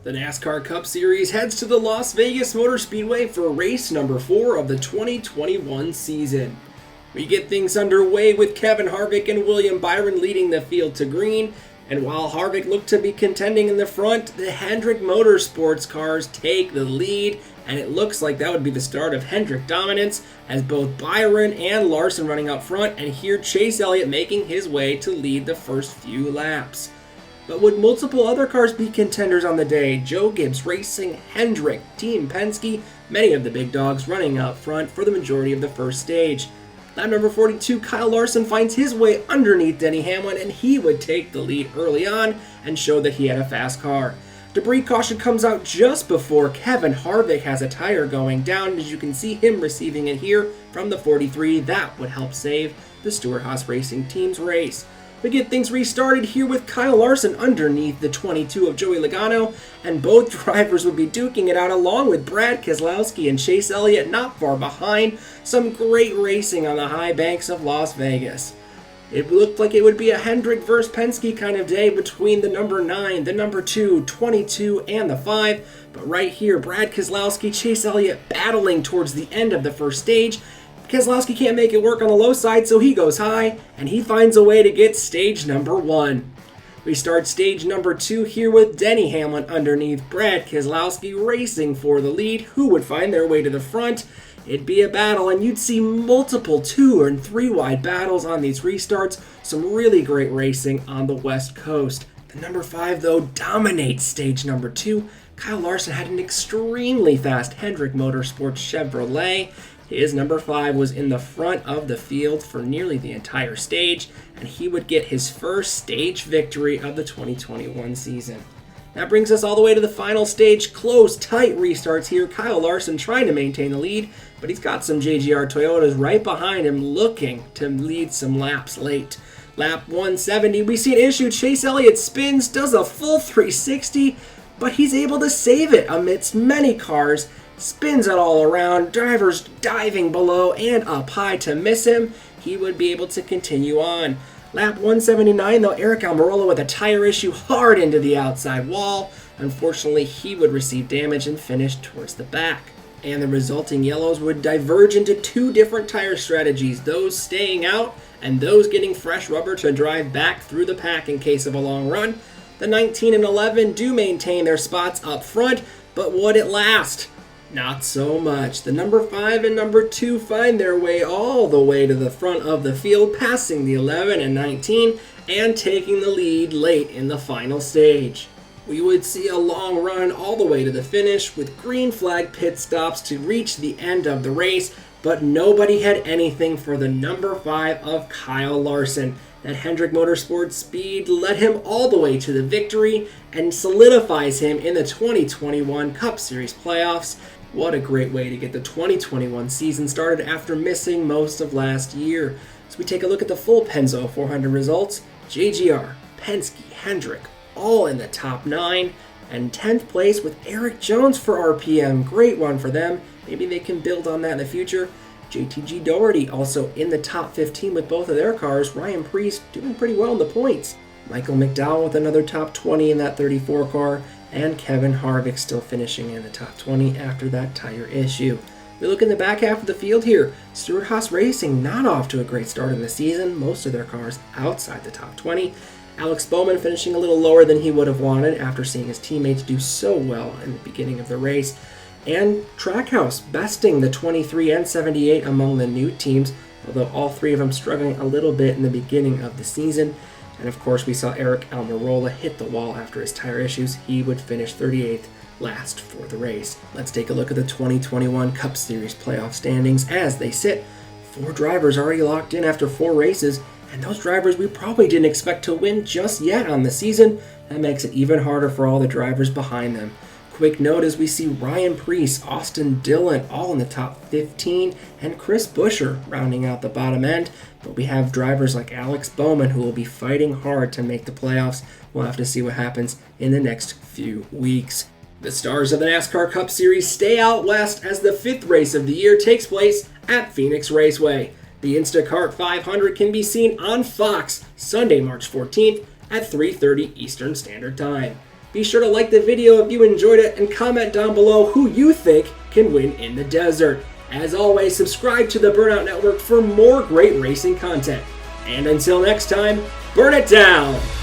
The NASCAR Cup Series heads to the Las Vegas Motor Speedway for race number 4 of the 2021 season. We get things underway with Kevin Harvick and William Byron leading the field to green, and while Harvick looked to be contending in the front, the Hendrick Motorsports cars take the lead, and it looks like that would be the start of Hendrick dominance, as both Byron and Larson running out front, and here Chase Elliott making his way to lead the first few laps. But would multiple other cars be contenders on the day? Joe Gibbs racing Hendrick, Team Penske, many of the big dogs running out front for the majority of the first stage. Lap number 42, Kyle Larson finds his way underneath Denny Hamlin, and he would take the lead early on and show that he had a fast car. Debris caution comes out just before Kevin Harvick has a tire going down. As you can see him receiving it here from the 43, that would help save the Stewart-Haas Racing Team's race. We get things restarted here with Kyle Larson underneath the 22 of Joey Logano, and both drivers would be duking it out along with Brad Keselowski and Chase Elliott not far behind. Some great racing on the high banks of Las Vegas. It looked like it would be a Hendrick versus Penske kind of day between the number 9, the number 2, 22, and the 5, but right here, Brad Keselowski, Chase Elliott battling towards the end of the first stage. Keselowski can't make it work on the low side, so he goes high, and he finds a way to get stage number 1. We start stage number 2 here with Denny Hamlin underneath Brad Keselowski racing for the lead. Who would find their way to the front? It'd be a battle, and you'd see multiple 2 and 3 wide battles on these restarts. Some really great racing on the West Coast. The number 5, though, dominates stage number 2. Kyle Larson had an extremely fast Hendrick Motorsports Chevrolet. His number 5 was in the front of the field for nearly the entire stage, and he would get his first stage victory of the 2021 season. That brings us all the way to the final stage. Close, tight restarts here. Kyle Larson trying to maintain the lead, but he's got some JGR Toyotas right behind him looking to lead some laps late. Lap 170, we see an issue. Chase Elliott spins, does a full 360, but he's able to save it amidst many cars. Spins it all around, drivers diving below and up high to miss him. He would be able to continue on. Lap 179, though, Eric Almirola with a tire issue hard into the outside wall. Unfortunately, he would receive damage and finish towards the back. And the resulting yellows would diverge into 2 different tire strategies, those staying out and those getting fresh rubber to drive back through the pack in case of a long run. The 19 and 11 do maintain their spots up front, but would it last? Not so much. The number 5 and number 2 find their way all the way to the front of the field, passing the 11 and 19 and taking the lead late in the final stage. We would see a long run all the way to the finish with green flag pit stops to reach the end of the race, but nobody had anything for the number 5 of Kyle Larson. That Hendrick Motorsports speed led him all the way to the victory and solidifies him in the 2021 Cup Series playoffs. What a great way to get the 2021 season started after missing most of last year. So we take a look at the full Penzo 400 results. JGR, Penske, Hendrick, all in the top 9. And 10th place with Eric Jones for RPM. Great one for them. Maybe they can build on that in the future. JTG Doherty also in the top 15 with both of their cars. Ryan Preece doing pretty well in the points. Michael McDowell with another top 20 in that 34 car. And Kevin Harvick still finishing in the top 20 after that tire issue. We look in the back half of the field here. Stewart-Haas Racing not off to a great start in the season. Most of their cars outside the top 20. Alex Bowman finishing a little lower than he would have wanted after seeing his teammates do so well in the beginning of the race. And Trackhouse besting the 23 and 78 among the new teams, although all 3 of them struggling a little bit in the beginning of the season. And of course, we saw Eric Almirola hit the wall after his tire issues. He would finish 38th last for the race. Let's take a look at the 2021 Cup Series playoff standings as they sit. 4 drivers already locked in after 4 races, and those drivers we probably didn't expect to win just yet on the season. That makes it even harder for all the drivers behind them. Quick note as we see Ryan Preece, Austin Dillon all in the top 15, and Chris Buescher rounding out the bottom end. But we have drivers like Alex Bowman who will be fighting hard to make the playoffs. We'll have to see what happens in the next few weeks. The stars of the NASCAR Cup Series stay out west as the 5th race of the year takes place at Phoenix Raceway. The INDYCAR 500 can be seen on Fox Sunday, March 14th at 3:30 Eastern Standard Time. Be sure to like the video if you enjoyed it and comment down below who you think can win in the desert. As always, subscribe to the Burnout Network for more great racing content. And until next time, burn it down!